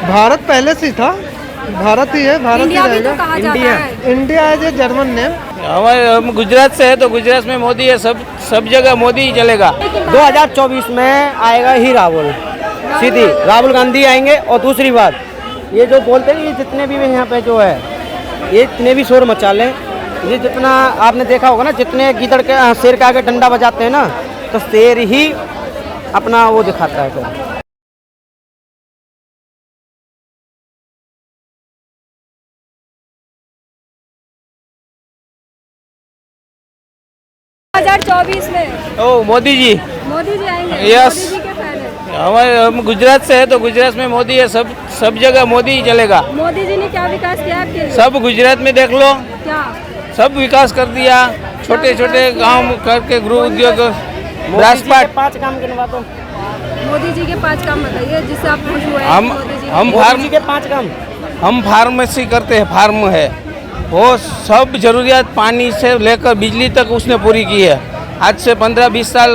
भारत पहले से ही था, भारत ही है, भारत ही इंडिया भी रहेगा। तो कहा जाता है। India as a German name. हम गुजरात से है तो गुजरात में मोदी है, सब जगह मोदी ही चलेगा। 2024 में आएगा ही राहुल, सीधी राहुल गांधी आएंगे। और दूसरी बात, ये जो बोलते हैं ये जितने भी यहाँ पे जो है ये इतने भी शोर मचा लें, ये जितना आपने देखा होगा ना, जितने गीदड़ के शेर के आगे डंडा बजाते हैं ना, तो शेर ही अपना वो दिखाता है फिर। 2024 में मोदी जी आएंगे। यस। मोदी जी के फैन हैं। हम गुजरात से है तो गुजरात में मोदी है, सब जगह मोदी ही चलेगा। मोदी जी ने क्या विकास किया आपके लिए? सब गुजरात में देख लो, क्या सब विकास कर दिया। छोटे छोटे गांव करके गृह उद्योग, राजपाट। 5 काम गिनवा दो। मोदी जी के 5 काम बताइए जिससे आप खुश हुए। हम के 5 काम। हम फार्मेसी करते हैं, फार्म है वो, सब जरूरियात पानी से लेकर बिजली तक उसने पूरी की है। आज से 15-20 साल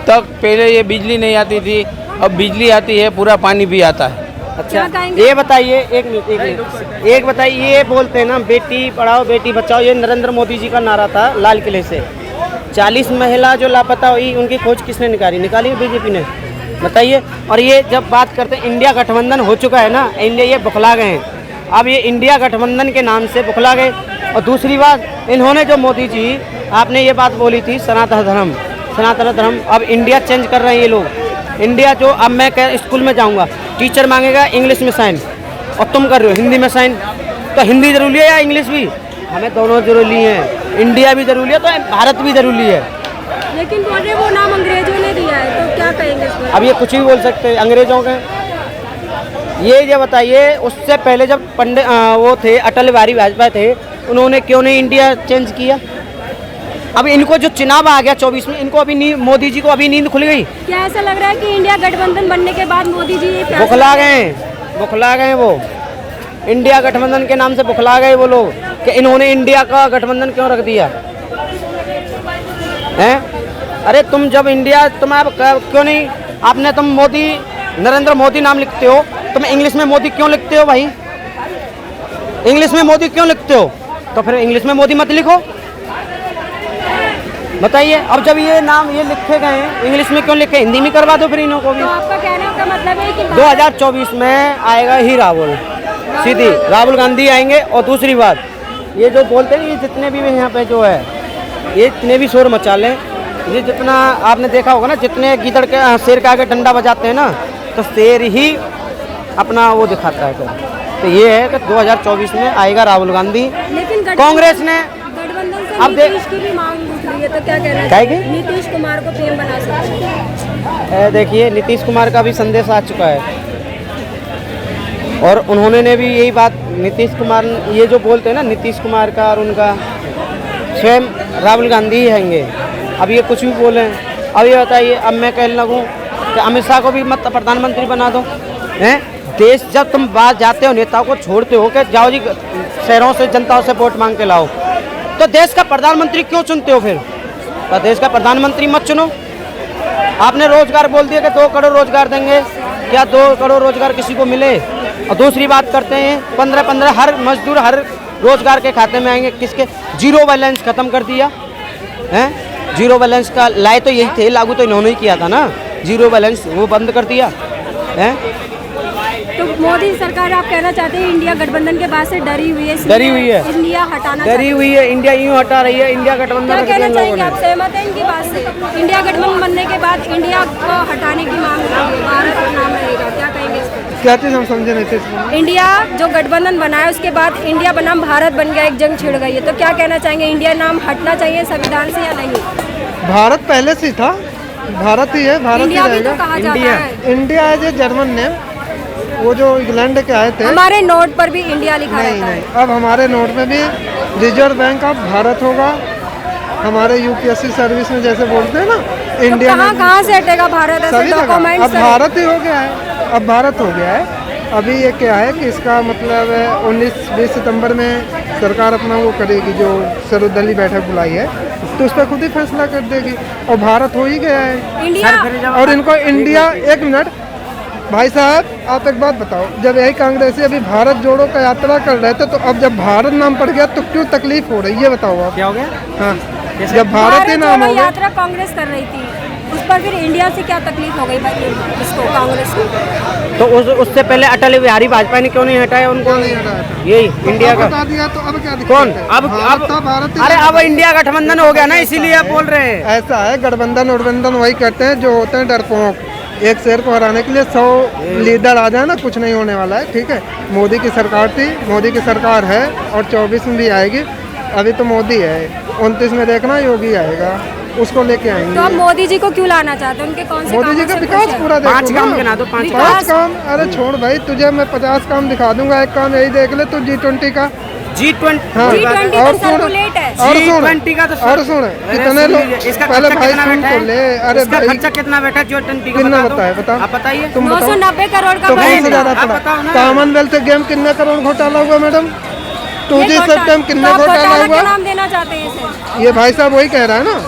तक पहले ये बिजली नहीं आती थी, अब बिजली आती है, पूरा पानी भी आता है। अच्छा ये बताइए, एक बताइए, ये बोलते हैं ना बेटी पढ़ाओ बेटी बचाओ, ये नरेंद्र मोदी जी का नारा था लाल किले से। 40 महिला जो लापता हुई उनकी खोज किसने निकाली बीजेपी ने, बताइए। और ये जब बात करते हैं इंडिया गठबंधन हो चुका है ना, इंडिया ये बुखला गए हैं, अब ये इंडिया गठबंधन के नाम से बुखला गए। और दूसरी बात, इन्होंने जो मोदी जी आपने ये बात बोली थी सनातन धर्म, अब इंडिया चेंज कर रहे हैं ये लोग। इंडिया जो अब मैं स्कूल में जाऊंगा, टीचर मांगेगा इंग्लिश में साइन और तुम कर रहे हो हिंदी में साइन, तो हिंदी जरूरी है या इंग्लिश भी? हमें दोनों जरूरी हैं, इंडिया भी जरूरी है तो भारत भी जरूरी है। लेकिन बोल रहे वो नाम अंग्रेजों ने दिया है, तो क्या कहेंगे इस पर? अब ये कुछ भी बोल सकते हैं अंग्रेजों के। ये बताइए, उससे पहले जब पंडित वो थे अटल बिहारी वाजपेयी थे, उन्होंने क्यों नहीं इंडिया चेंज किया? अब इनको जो चुनाव आ गया 24 में, इनको अभी मोदी जी को अभी नींद खुल गई। क्या ऐसा लग रहा है कि इंडिया गठबंधन बनने के बाद मोदी जी बुखला गए वो, इंडिया गठबंधन के नाम से बुखला गए वो लोग कि इन्होंने इंडिया का गठबंधन क्यों रख दिया हैं? अरे तुम जब इंडिया, तुम आप क्यों नहीं, आपने तुम मोदी, नरेंद्र मोदी नाम लिखते हो, तुम इंग्लिश में मोदी क्यों लिखते हो भाई? इंग्लिश में मोदी क्यों लिखते हो? तो फिर इंग्लिश में मोदी मत लिखो, बताइए। अब जब ये नाम ये लिखे गए हैं, इंग्लिश में क्यों लिखे, हिंदी में करवा दो फिर इन्हों को भी। तो आपका कहने का मतलब है कि 2024 में आएगा ही राहुल, सीधी राहुल गांधी आएंगे। और दूसरी बात, ये जो बोलते हैं ये जितने भी यहाँ पे जो है ये इतने भी शोर मचा लें, ये जितना आपने देखा होगा ना, जितने गीदड़ के शेर के आगे डंडा बजाते हैं ना, तो शेर ही अपना वो दिखाता है फिर। तो ये है कि 2024 में आएगा राहुल गांधी। लेकिन कांग्रेस ने गठबंधन से अब नीतीश की भी मांग उठ रही है, तो क्या कहना चाहिए? नीतीश कुमार को पीएम बना सकते हैं? देखिए नीतीश कुमार का भी संदेश आ चुका है, और उन्होंने भी यही बात, नीतीश कुमार ये जो बोलते हैं ना, नीतीश कुमार का और उनका स्वयं राहुल गांधी ही हैंगे। अब ये कुछ भी बोले, अब ये बताइए, अब मैं कहने लगूँ कि अमित शाह को भी मत प्रधानमंत्री बना दो हैं? देश जब तुम बात जाते हो, नेताओं को छोड़ते हो कि जाओ जी शहरों से जनताओं से वोट मांग के लाओ, तो देश का प्रधानमंत्री क्यों चुनते हो फिर? तो देश का प्रधानमंत्री मत चुनो। आपने रोजगार बोल दिया कि 2 करोड़ रोजगार देंगे, क्या 2 करोड़ रोजगार किसी को मिले? और दूसरी बात करते हैं 15-15 हर मजदूर हर रोजगार के खाते में आएंगे, किसके? जीरो बैलेंस खत्म कर दिया है। जीरो बैलेंस का लाए तो यही थे, लागू तो इन्होंने ही किया था ना, जीरो बैलेंस वो बंद कर दिया है। तो मोदी सरकार, आप कहना चाहते हैं इंडिया गठबंधन के बाद से डरी हुई है, इंडिया हटाना डरी हुई है, इंडिया यूँ हटा रही है, इंडिया गठबंधन। क्या कहना चाहेंगे आप, सहमत हैं इनकी बात से? इंडिया गठबंधन बनने के बाद इंडिया को हटाने की मांग हो रही है, भारत नाम रहेगा, क्या कहेंगे इस पर? क्या चीज़ हम समझे नहीं थे? इंडिया जो गठबंधन बना है उसके बाद इंडिया बनाम भारत बन गया, एक जंग छिड़ गई है, तो क्या कहना चाहेंगे, इंडिया नाम हटना चाहिए संविधान से या नहीं? भारत पहले से ही था, भारत ही है, भारत ही इंडिया भी रहेगा। तो कहा जाता है। India as a German name, वो जो इंग्लैंड के आए थे, हमारे नोट पर भी इंडिया लिखा रहता है। अब हमारे नोट में भी रिजर्व बैंक ऑफ भारत होगा। हमारे यूपीएससी सर्विस में जैसे बोलते हैं ना, इंडिया में कहाँ से हटेगा भारत? सभी जगह अब भारत ही हो गया है, अब भारत हो गया है। अभी ये क्या है कि इसका मतलब 19-20 सितंबर में सरकार अपना वो करेगी, जो सर्वदलीय बैठक बुलाई है, तो उस पर खुद ही फैसला कर देगी, और भारत हो ही गया है। इंडिया और इनको इंडिया, एक मिनट, भाई साहब आप एक बात बताओ, जब यही कांग्रेसी अभी भारत जोड़ो का यात्रा कर रहे थे, तो अब जब भारत नाम पड़ गया तो क्यों तकलीफ हो रही है, ये बताओ आप। क्या हो गया? हाँ, जब भारत ही नाम हो गया, यात्रा कांग्रेस कर रही थी, उस पर फिर इंडिया से क्या तकलीफ हो गई भाई इसको, कांग्रेस को? तो उससे पहले अटल बिहारी वाजपेयी ने क्यों नहीं हटाया उनको? नहीं हटाया था। यही इंडिया का बता दिया तो अब क्या दिक्कत कौन? है? अब भारत ही अरे नाम अब है। इंडिया गठबंधन हो गया ना, इसीलिए आप बोल रहे हैं। ऐसा है, गठबंधन उठबंधन वही करते हैं जो होते हैं डरपोक। एक शेर को हराने के लिए 100 लीडर आ जाए ना, कुछ नहीं होने वाला है। ठीक है, मोदी की सरकार थी, मोदी की सरकार है और 24 में भी आएगी। अभी तो मोदी है, 29 में देखना योगी आएगा, उसको लेके आएंगे। तो आप मोदी जी को क्यों लाना चाहते हैं? उनके कौन से मोदी जी का कामों से विकास खुश हैं? पूरा देखो 5 ना। काम गिना दो, 5 काम। 5 काम? अरे छोड़ भाई, तुझे मैं 50 काम दिखा दूंगा, एक काम यही देख ले तू G20 का। G20 हाँ, G20 और तो सुन, सर्कुलेट है। और सुन, G20 का तो और सुन, अरे कितने सुन लोग, लीजिए, इसका पहले खर्चा भाई कितना सुन बैठा तो ले। है? अरे इसका भाई खर्चा कितना बैठा है G20 का? कितना बता दो। बताए, बता। आप बताइए। तुम बताओ 990 करोड़ का तो कौन बजट से है। ज्यादा आप पड़ा? बताओ ना। कॉमनवेल्थ गेम कितने करोड़ घोटाला हुआ मैडम? 2G ये सिस्टम कितने तो आप घोटाला घोटाला हुआ? का नाम देना चाहते हैं इसे? ये भाई साहब वही कह रहा है ना,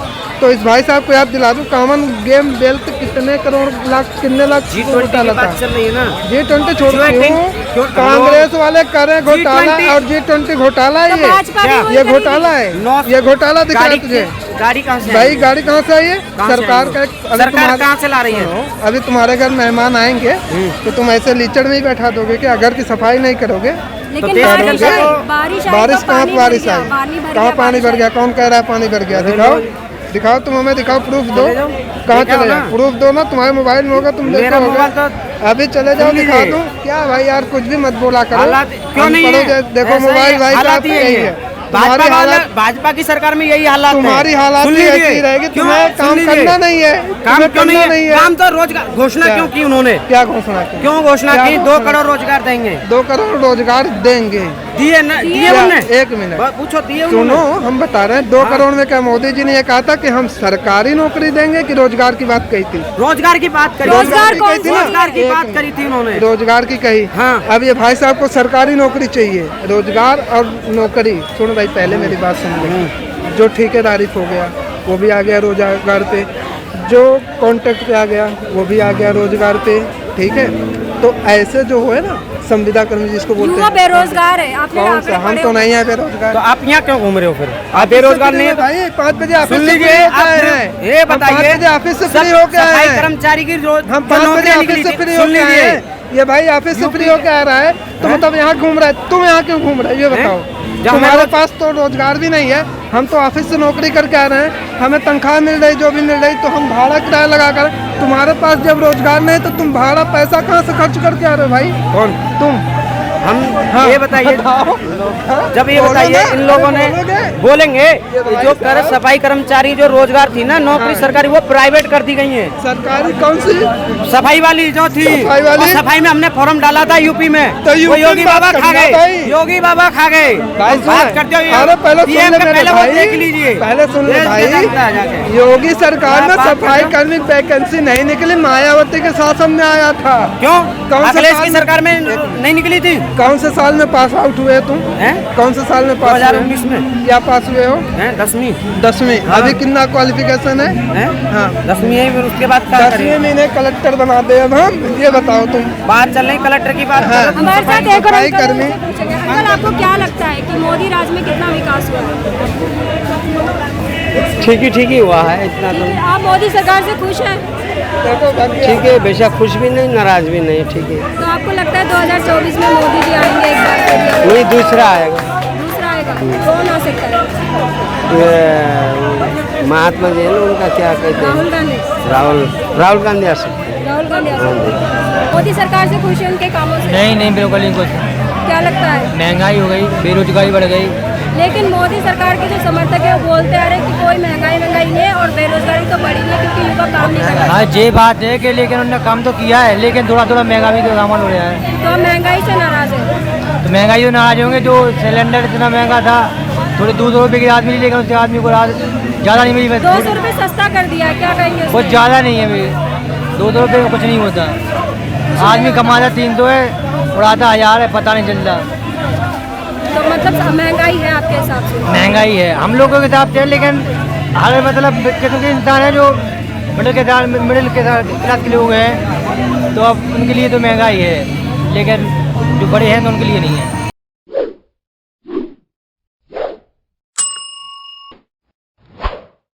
तो इस भाई साहब को याद दिला दूं, कॉमन गेम वेल्थ कितने करोड़ लाख, कितने लाख G20 घोटाला की था। बात चल रही है ना। G20 छोड़ G20 क्यों? कांग्रेस वाले करें घोटाला G20 और G20 घोटाला तो है भाजपा भी क्या? वही ये करेगी। घोटाला नौ- है, ये घोटाला दिख रहा है तुझे। गाड़ी कहाँ से भाई आई? गाड़ी कहाँ से आई है? कहाँ से सरकार आई का वो? अभी सरकार कहाँ से ला रही है? सुनो, अभी तुम्हारे घर मेहमान आएंगे तो तुम ऐसे लीचड़ में ही बैठा दोगे क्या? घर की सफाई नहीं करोगे? लेकिन देश बारिश करोगे? आई, बारिश आई बारिश तो कहाँ पानी बारिश भर गया, आई? पानी भर कहाँ गया, पानी बारिश भर आई। गया? कौन कह रहा है पानी भर गया? दिखाओ, दिखाओ, तुम हमें दिखाओ, प्रूफ दो। चले जाओ, कहाँ लेके आओ चले ना। जाओ? प्रूफ दो ना, तुम्हारे मोबाइल में होगा, तुम मेरा देखो मोबाइल होगा। तो अभी चले जाओ, सुन दिखा लीजिए। दूं क्या भाई यार, कुछ भी मत बोला करो। हालात क्यों हम नहीं पढ़ो है? देखो ऐसा ही मोबाइल भाई हालात साहब ही यही है। है। तुम्हारी भाजपा वाला हालत, भाजपा की सरकार में यही हालात है। तुम्हारी हालात सुन ही ऐसी लीजिए। रहेगी। क्यों? तुम्हें सुन काम लीजिए। करना नहीं है। काम तुम्हें क्यों करना नहीं है? काम तो रोजगार घोषणा क्या? क्यों की उन्होंने? क्या घोषणा की? क्यों घोषणा क्या की? 2 घोषणा करोड़ रोजगार देंगे। 2 करोड़ रोजगार देंगे। दिए ना? दिए क्या? उन्होंने? एक मिनट पूछो, दिए सुनो, उन्होंने? हम बता रहे हैं 2 करोड़ में क्या मोदी जी ने ये कहा था कि हम सरकारी नौकरी देंगे कि रोजगार की बात कही थी? रोजगार की बात करी। रोजगार की कौन कही थी ना? रोजगार की एक बात मिनट। करी थी उन्होंने। रोजगार की कही। हाँ। अब ये भाई साहब को सरकारी नौकरी चाहिए, रोजगार और नौकरी। सुन भाई, पहले मेरी बात सुन ले। जो ठेकेदारी हो गया वो भी आ गया रोजगार पे, जो कॉन्ट्रैक्ट पे आ गया वो भी आ गया रोजगार पे। ठीक है, तो ऐसे जो है ना संविदा कर्मी जिसको बोलते युवा हैं, बेरोजगार है। आपने कौन आंकड़े सा? हम पढ़े तो होंगे। नहीं है बेरोजगार। तो आप यहाँ क्यों घूम रहे हो फिर? आप बेरोजगार नहीं है तो? भाई 5 बजे ऑफिस सुन से लीजिए, फ्री होके आप आए हैं। ये हम 5 बताइए, बजे ऑफिस से सब फ्री होके आए सफाई हैं। कर्मचारी की हम 5 बजे ऑफिस से फ्री होके आए हैं। ये भाई ऑफिस से फ्री होके आ रहा है तो मतलब यहाँ घूम रहा है। तुम यहाँ क्यों घूम रहे हो ये बताओ? जब तुम्हारे हमें पास तो रोजगार भी नहीं है। हम तो ऑफिस से नौकरी करके आ रहे हैं, हमें तनख्वाह मिल रही, जो भी मिल रही, तो हम भाड़ा किराया लगा कर। तुम्हारे पास जब रोजगार नहीं तो तुम भाड़ा पैसा कहाँ से खर्च करके आ रहे हो भाई? कौन? तुम। हम हाँ, ये बताइए, बताओ। जब ये बोलो बताइए ना, इन लोगों ने बोलेंगे भाई जो साहब। सफाई कर्मचारी जो रोजगार थी ना, नौकरी सरकारी, वो प्राइवेट कर दी गई है। सरकारी कौन सी? सफाई वाली जो थी, सफाई वाली? और सफाई में हमने फॉर्म डाला था यूपी में, तो वो यूपी योगी में बात बाबा खा करना गए। भाई। योगी बाबा खा गए। भाई तो बात करते हो अरे पहले सुन PM ले के मेरे पहले वो भाई, देख लीजिए। पहले सुन ले देश भाई, के जनता आ जाके। योगी सरकार में बात सफाई करते कर्मी वैकेंसी नहीं निकली, मायावती के शासन में आया था। क्यों? कौन से अखिलेश साल की में? सरकार में नहीं निकली थी? कौन से साल में पास आउट हुए तुम? हैं? कौन से साल में पास हुए? 2019 में। क्या पास हुए हो? हैं? 10वीं। 10वीं। अभी कितना क्वालिफिकेशन है? हैं? हाँ, 10वीं है, फिर उसके बाद क्या 10वीं करें? में इन्हें कलेक्टर बना दे। अब हम ये बताओ तुम। बात चल रही कलेक्टर की बात। हाँ। हमारे साथ एक और सफाई अंकल कर्मी। हैं, उनसे पूछेंगे। अंकल, आपको क्या लगता है कि मोदी राज में कितना विकास हुआ है? ठीक ही हुआ है इतना तो। आप मोदी सरकार से खुश हैं? देखो बाकी ठीक है, बेशक खुश भी नहीं नाराज भी नहीं, ठीक है। तो आपको लगता है 2024 में मोदी जी आएंगे एक बार के लिए? वही दूसरा आएगा, दूसरा आएगा, कौन आ सकता है? ये महात्मा जी है ना, उनका क्या कहते राहुल हैं, गांधी। राहुल गांधी आ सकते हैं। राहुल गांधी आ सकते हैं। मोदी सरकार से खुश हैं उनके कामों से? नहीं बिल्कुल नहीं कुछ। क्या लगता है? महंगाई हो गई, बेरोजगारी बढ़ गई। लेकिन मोदी सरकार के जो समर्थक है वो बोलते आ रहे हैं कि कोई महंगाई नहीं है और बेरोजगारी तो बढ़ी नहीं है क्योंकि युवा काम नहीं कर रहा। हाँ ये बात है कि लेकिन उन्होंने काम तो किया है, लेकिन थोड़ा महंगा भी तो सामान हो रहा है। तो हम महंगाई से नाराज है। तो महंगाई तो नाराज होंगे, जो सिलेंडर इतना महंगा था, थोड़े 200 रुपये की राहत मिली, लेकिन उससे आदमी को राहत ज़्यादा नहीं मिली। 200 रुपये सस्ता कर दिया है, क्या कहेंगे कुछ ज़्यादा नहीं है भाई, 200 रुपये में कुछ नहीं होता। आदमी कमाता 300 है, उड़ाता 1000 है, पता नहीं चलता। तो मतलब महंगाई है आपके हिसाब से? महंगाई है हम लोगों के हिसाब से, लेकिन हर मतलब किस्म के इंसान है जो मिडिल क्लास के लोग हैं, तो अब उनके लिए तो महंगाई है, लेकिन जो बड़े हैं तो उनके लिए नहीं है।